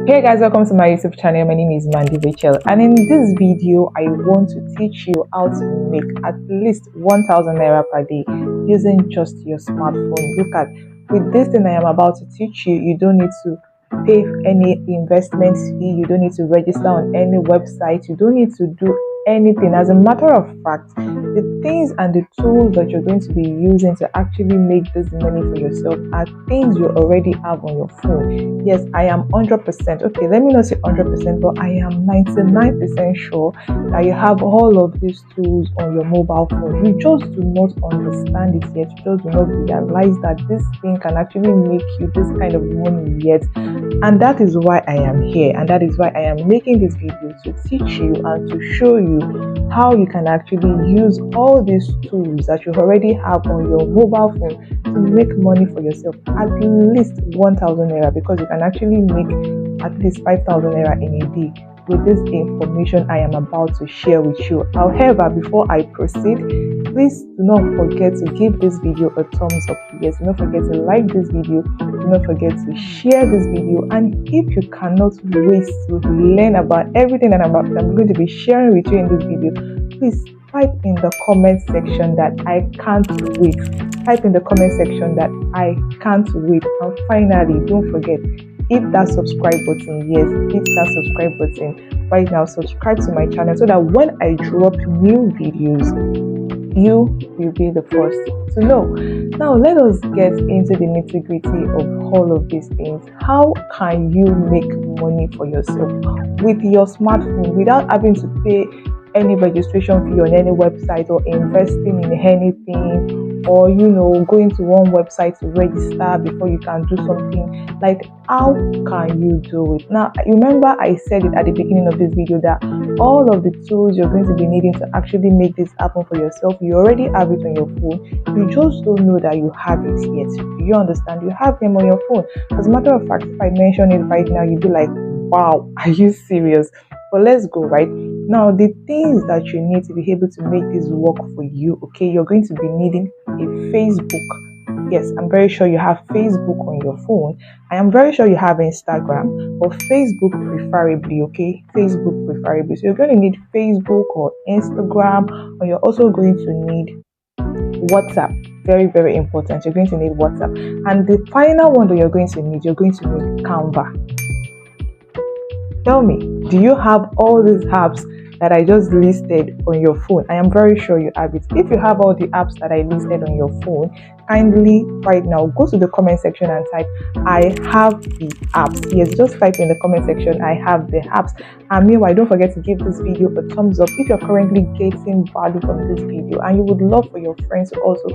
Hey guys, welcome to my YouTube channel. My name is Mandy Rachel, and in this video I want to teach you how to make at least 1000 naira per day using just your smartphone. Look at, with this thing I am about to teach you, you don't need to pay any investment fee, you don't need to register on any website, you don't need to do anything. As a matter of fact, the things and the tools that you're going to be using to actually make this money for yourself are things you already have on your phone. Yes, I am 100%, okay, let me not say 100%, but I am 99% sure that you have all of these tools on your mobile phone. You just do not understand it yet. You just do not realize that this thing can actually make you this kind of money yet. And that is why I am here, and that is why I am making this video, to teach you and to show you how you can actually use all these tools that you already have on your mobile phone to make money for yourself, at least 1000 naira, because you can actually make at least 5000 naira in a day with this information I am about to share with you. However, before I proceed, please do not forget to give this video a thumbs up. Yes, do not forget to like this video, do not forget to share this video, and if you cannot wait to learn about everything that I'm going to be sharing with you in this video, please type in the comment section that I can't wait. Type in the comment section that I can't wait. And finally, don't forget, hit that subscribe button. Yes, hit that subscribe button right now. Subscribe to my channel so that when I drop new videos, you will be the first to know. Now let us get into the nitty-gritty of all of these things. How can you make money for yourself with your smartphone without having to pay any registration fee on any website, or investing in anything, or going to one website to register before you can do something? Like, how can you do it? Now, you remember I said it at the beginning of this video that all of the tools you're going to be needing to actually make this happen for yourself, you already have it on your phone. You just don't know that you have it yet. Do you understand? You have them on your phone. As a matter of fact, if I mention it right now, you'd be like, wow, are you serious? But let's go right now. The things that you need to be able to make this work for you, okay, you're going to be needing a Facebook. Yes, I'm very sure you have Facebook on your phone. I am very sure you have Instagram, but Facebook preferably, okay? Facebook preferably. So you're going to need Facebook or Instagram, or you're also going to need WhatsApp. Very, very important. You're going to need WhatsApp. And the final one that you're going to need Canva. Tell me, do you have all these apps that I just listed on your phone? I am very sure you have it. If you have all the apps that I listed on your phone, kindly right now go to the comment section and type, I have the apps. Yes, just type in the comment section, I have the apps. And meanwhile, don't forget to give this video a thumbs up if you're currently getting value from this video and you would love for your friends to also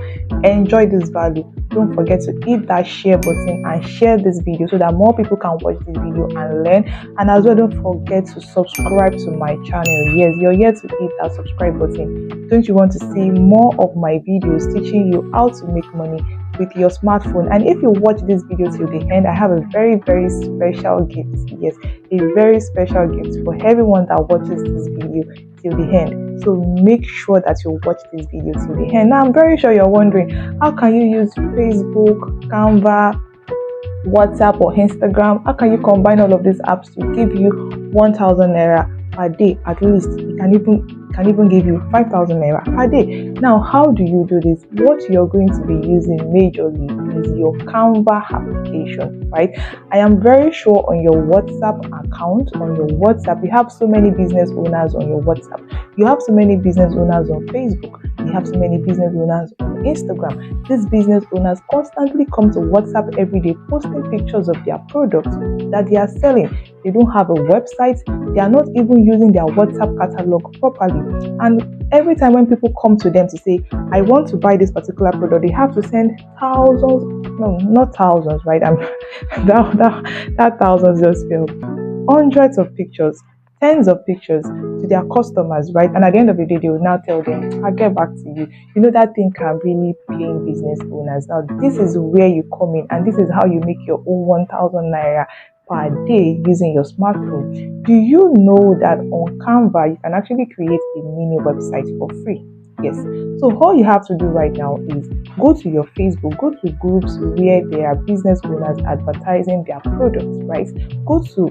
enjoy this value. Don't forget to hit that share button and share this video so that more people can watch this video and learn. And as well, don't forget to subscribe to my channel. Yes, you're here to hit that subscribe button. Don't you want to see more of my videos teaching you how to make money with your smartphone? And if you watch this video till the end, I have a very, very special gift. Yes, a very special gift for everyone that watches this video till the end. So make sure that you watch this video till the end. Now, I'm very sure you're wondering, how can you use Facebook, Canva, WhatsApp, or Instagram? How can you combine all of these apps to give you 1000 naira per day? At least it can even give you 5000 naira per day. Now, how do you do this? What you're going to be using majorly is your Canva application, right? I am very sure on your WhatsApp account, you have so many business owners on your WhatsApp. You have so many business owners on Facebook. You have so many business owners on Instagram. These business owners constantly come to WhatsApp every day, posting pictures of their products that they are selling. They don't have a website. They are not even using their WhatsApp catalog properly. And every time when people come to them to say, I want to buy this particular product, they have to send not thousands, right? That thousands just fell. Hundreds of pictures, tens of pictures to their customers, right? And at the end of the day, they will now tell them, I'll get back to you. You know, that thing can really pain business owners. Now, this is where you come in, and this is how you make your own 1000 naira per day using your smartphone. Do you know that on Canva, you can actually create a mini website for free? Yes. So all you have to do right now is go to your Facebook, go to groups where there are business owners advertising their products, right? Go to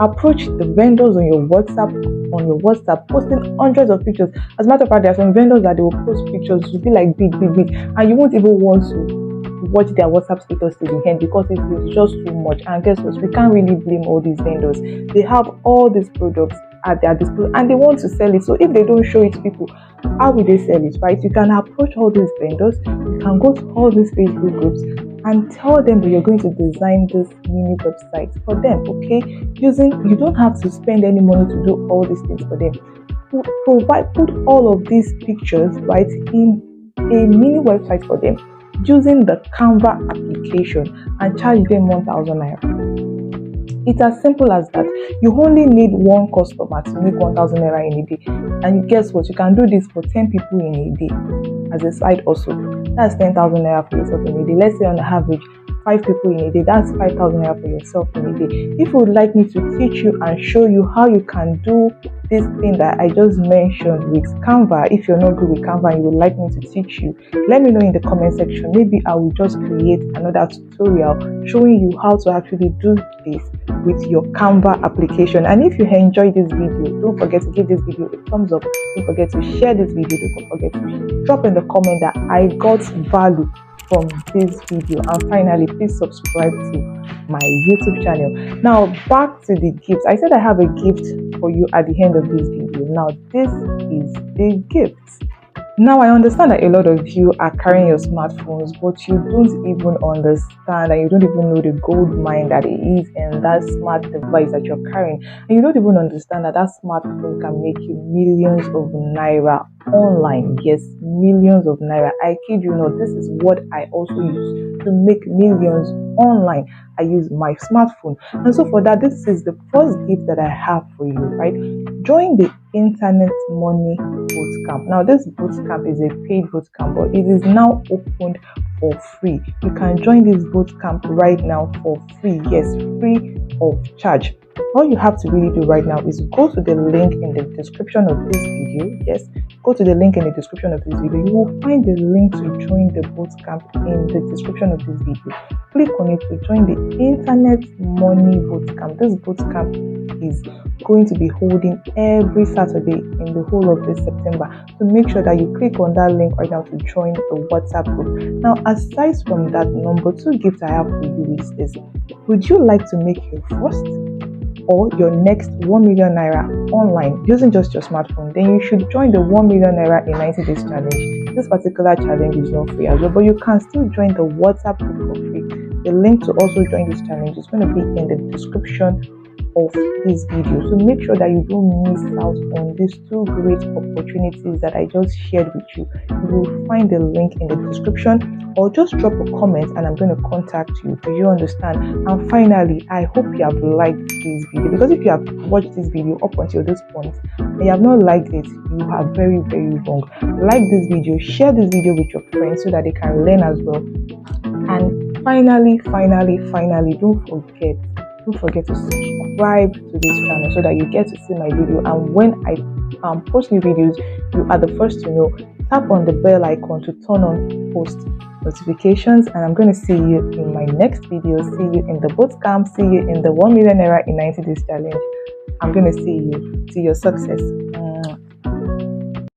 Approach the vendors on your WhatsApp, posting hundreds of pictures. As a matter of fact, there are some vendors that they will post pictures to be like big, and you won't even want to watch their WhatsApp status till the end because it is just too much. And guess what? We can't really blame all these vendors. They have all these products at their display and they want to sell it. So if they don't show it to people, how will they sell it, right? You can approach all these vendors. You can go to all these Facebook groups and tell them that you're going to design this mini website for them, okay? You don't have to spend any money to do all these things for them. Put all of these pictures, right, in a mini website for them using the Canva application and charge them 1,000 naira. It's as simple as that. You only need one customer to make 1,000 naira in a day. And guess what? You can do this for 10 people in a day as a side also. That's 10,000 naira for yourself in a day. Let's say on average, 5 people in a day. That's 5,000 naira for yourself in a day. If you would like me to teach you and show you how you can do this thing that I just mentioned with Canva, if you're not good with Canva and you would like me to teach you, let me know in the comment section. Maybe I will just create another tutorial showing you how to actually do this with your Canva application. And if you enjoyed this video, don't forget to give this video a thumbs up. Don't forget to share this video. Don't forget to drop in the comment that I got value from this video. And finally, please subscribe to my YouTube channel. Now back to the gifts. I said I have a gift for you at the end of this video. Now this is the gift. Now I understand that a lot of you are carrying your smartphones, but you don't even understand and you don't even know the gold mine that it is in that smart device that you're carrying. And you don't even understand that that smartphone can make you millions of naira online. Yes, millions of naira. I kid you not, this is what I also use to make millions online. I use my smartphone. And so for that, this is the first gift that I have for you, right? Join the Internet Money Bootcamp. Now this bootcamp is a paid bootcamp, but it is now opened for free. You can join this bootcamp right now for free. Yes, free of charge. All you have to really do right now is go to the link in the description of this video. Yes, go to the link in the description of this video. You will find the link to join the bootcamp in the description of this video. Click on it to join the Internet Money Bootcamp. This bootcamp is going to be holding every Saturday in the whole of this September. So make sure that you click on that link right now to join the WhatsApp group. Now, aside from that, number 2 gift I have for you is this. Would you like to make your first or your next 1 million naira online using just your smartphone? Then you should join the 1 million naira in 90 days challenge. This particular challenge is not free as well, but you can still join the WhatsApp group for free. The link to also join this challenge is going to be in the description of this video. So make sure that you don't miss out on these 2 great opportunities that I just shared with you. You will find the link in the description or just drop a comment and I'm going to contact you. Do you understand? And finally, I hope you have liked this video, because if you have watched this video up until this point and you have not liked it, you are very, very wrong. Like this video, share this video with your friends so that they can learn as well. And finally, don't forget to subscribe to this channel so that you get to see my video, and when I post new videos, you are the first to know. Tap on the bell icon to turn on post notifications, and I'm going to see you in my next video. See you in the bootcamp, see you in the 1 million naira in 90 days challenge. I'm going to see you to your success.